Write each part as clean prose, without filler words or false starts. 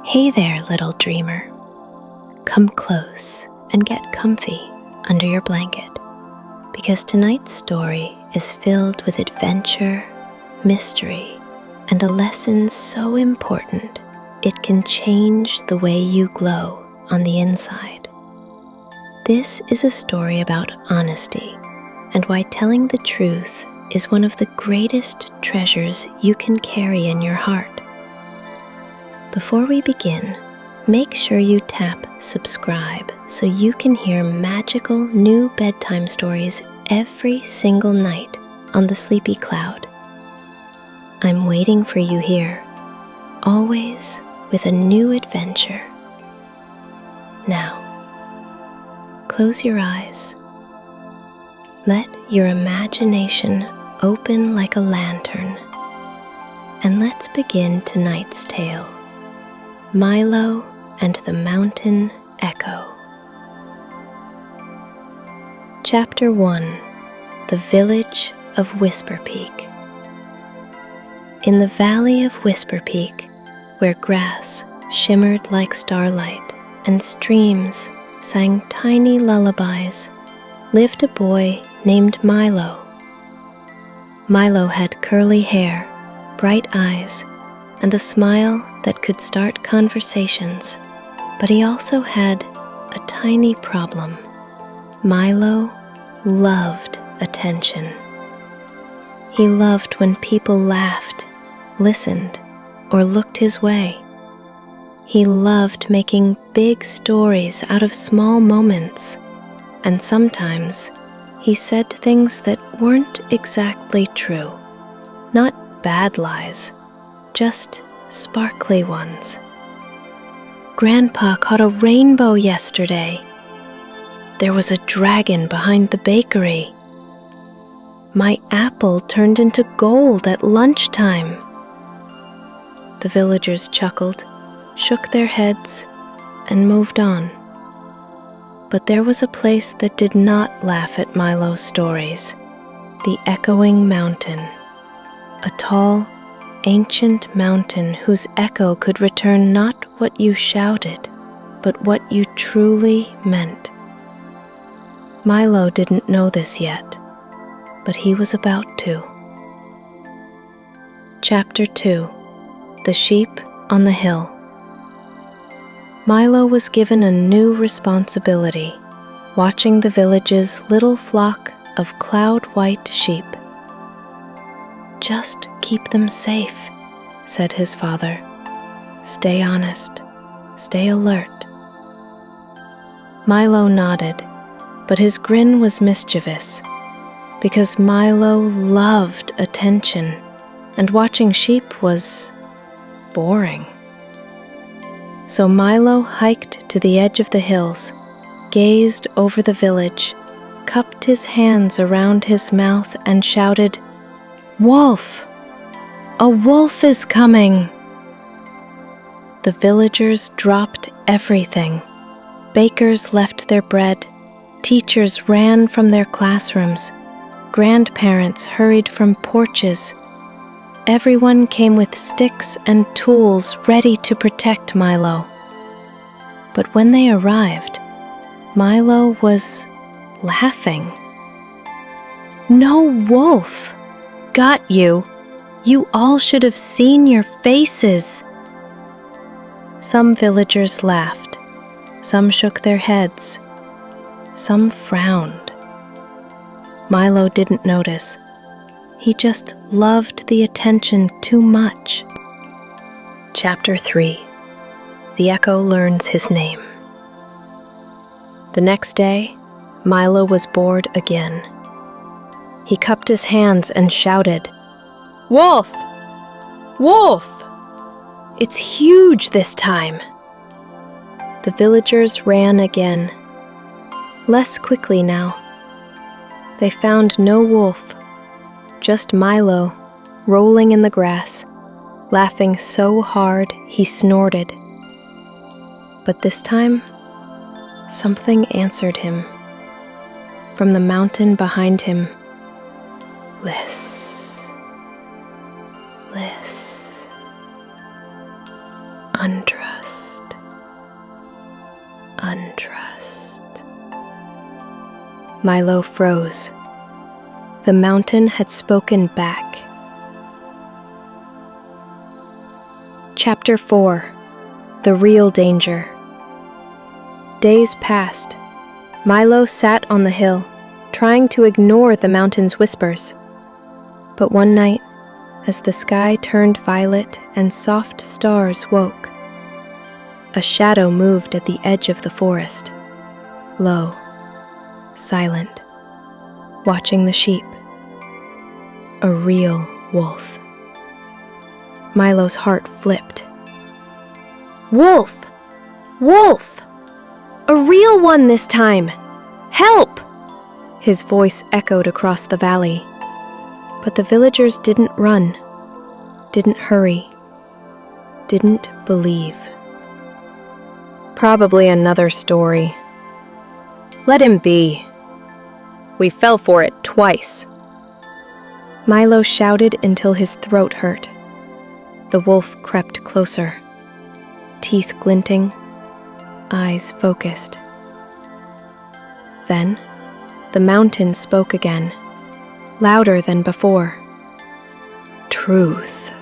Hey there, little dreamer. Come close and get comfy under your blanket, because tonight's story is filled with adventure, mystery, and a lesson so important it can change the way you glow on the inside. This is a story about honesty and why telling the truth is one of the greatest treasures you can carry in your heart. Before we begin, make sure you tap subscribe so you can hear magical new bedtime stories every single night on the Sleepy Cloud. I'm waiting for you here, always with a new adventure. Now, close your eyes. Let your imagination open like a lantern, and let's begin tonight's tale. Milo and the Mountain Echo. Chapter 1. The Village of Whisper Peak. In the valley of Whisper Peak, where grass shimmered like starlight and streams sang tiny lullabies, lived a boy named Milo. Milo had curly hair, bright eyes, and a smile that could start conversations, but he also had a tiny problem. Milo loved attention. He loved when people laughed, listened, or looked his way. He loved making big stories out of small moments, and sometimes he said things that weren't exactly true. Not bad lies, just sparkly ones. Grandpa caught a rainbow yesterday. There was a dragon behind the bakery. My apple turned into gold at lunchtime. The villagers chuckled, shook their heads, and moved on. But there was a place that did not laugh at Milo's stories: the echoing mountain. A tall, ancient mountain whose echo could return not what you shouted, but what you truly meant. Milo didn't know this yet, but he was about to. Chapter 2. The Sheep on the Hill. Milo was given a new responsibility, watching the village's little flock of cloud-white sheep. "Just keep them safe," said his father. "Stay honest, stay alert." Milo nodded, but his grin was mischievous, because Milo loved attention, and watching sheep was boring. So Milo hiked to the edge of the hills, gazed over the village, cupped his hands around his mouth, and shouted, "Wolf! A wolf is coming!" The villagers dropped everything. Bakers left their bread, teachers ran from their classrooms, grandparents hurried from porches. Everyone came with sticks and tools ready to protect Milo. But when they arrived, Milo was laughing. "No wolf! Got you! You all should have seen your faces!" Some villagers laughed, some shook their heads, some frowned. Milo didn't notice. He just loved the attention too much. Chapter 3. The Echo Learns His Name. The next day, Milo was bored again. He cupped his hands and shouted, "Wolf! Wolf! It's huge this time!" The villagers ran again, less quickly now. They found no wolf, just Milo, rolling in the grass, laughing so hard he snorted. But this time, something answered him. From the mountain behind him, "Liss, liss, undress." Milo froze. The mountain had spoken back. Chapter 4. The Real Danger. Days passed. Milo sat on the hill, trying to ignore the mountain's whispers. But one night, as the sky turned violet and soft stars woke, a shadow moved at the edge of the forest, low, silent, watching the sheep. A real wolf. Milo's heart flipped. Wolf! Wolf! A real one this time! Help! His voice echoed across the valley. But the villagers didn't run, didn't hurry, didn't believe. Probably another story. Let him be. We fell for it twice. Milo shouted until his throat hurt. The wolf crept closer, teeth glinting, eyes focused. Then, the mountain spoke again, louder than before. Truth.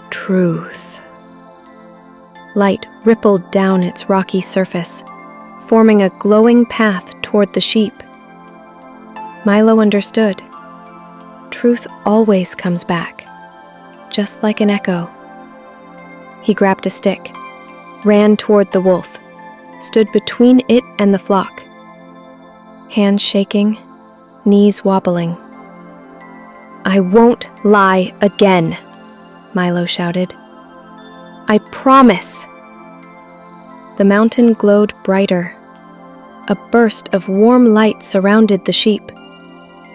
Truth. Light rippled down its rocky surface, forming a glowing path toward the sheep. Milo understood. Truth always comes back, just like an echo. He grabbed a stick, ran toward the wolf, stood between it and the flock. Hands shaking, knees wobbling. I won't lie again, Milo shouted. I promise. The mountain glowed brighter. A burst of warm light surrounded the sheep.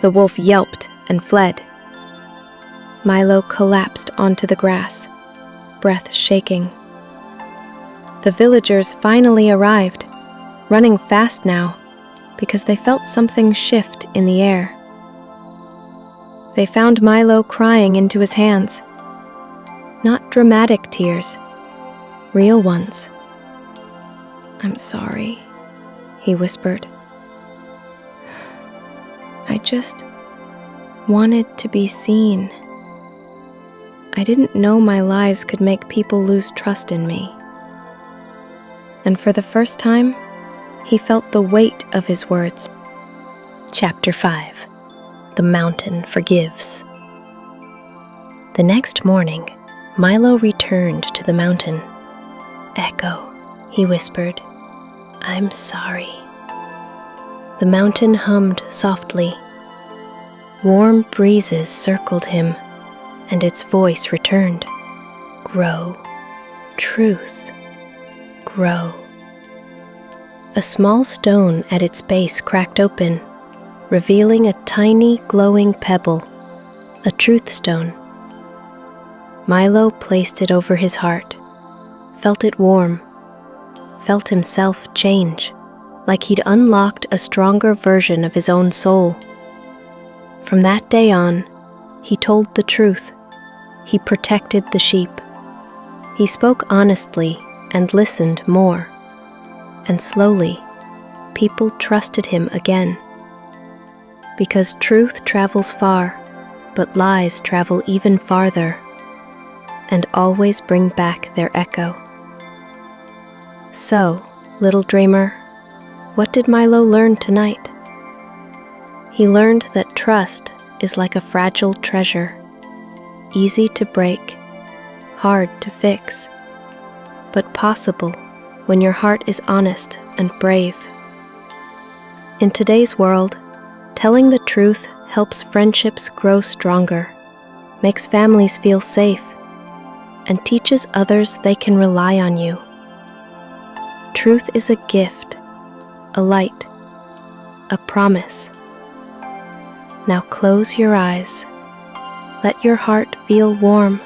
The wolf yelped and fled. Milo collapsed onto the grass, breath shaking. The villagers finally arrived, running fast now, because they felt something shift in the air. They found Milo crying into his hands. Not dramatic tears, real ones. I'm sorry, he whispered. I just wanted to be seen. I didn't know my lies could make people lose trust in me. And for the first time, he felt the weight of his words. Chapter 5. The Mountain Forgives. The next morning, Milo returned to the mountain. Echo, he whispered. I'm sorry. The mountain hummed softly. Warm breezes circled him, and its voice returned. Grow, truth, grow. A small stone at its base cracked open, revealing a tiny glowing pebble, a truth stone. Milo placed it over his heart, felt it warm, felt himself change, like he'd unlocked a stronger version of his own soul. From that day on, he told the truth. He protected the sheep. He spoke honestly and listened more. And slowly, people trusted him again. Because truth travels far, but lies travel even farther, and always bring back their echo. So, little dreamer, what did Milo learn tonight? He learned that trust is like a fragile treasure, easy to break, hard to fix, but possible when your heart is honest and brave. In today's world, telling the truth helps friendships grow stronger, makes families feel safe, and teaches others they can rely on you. Truth is a gift, a light, a promise. Now close your eyes, let your heart feel warm,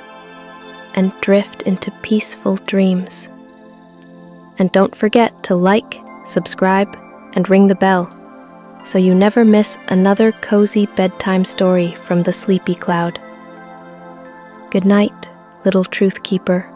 and drift into peaceful dreams. And don't forget to like, subscribe, and ring the bell, so you never miss another cozy bedtime story from the Sleepy Cloud. Good night, little truth keeper.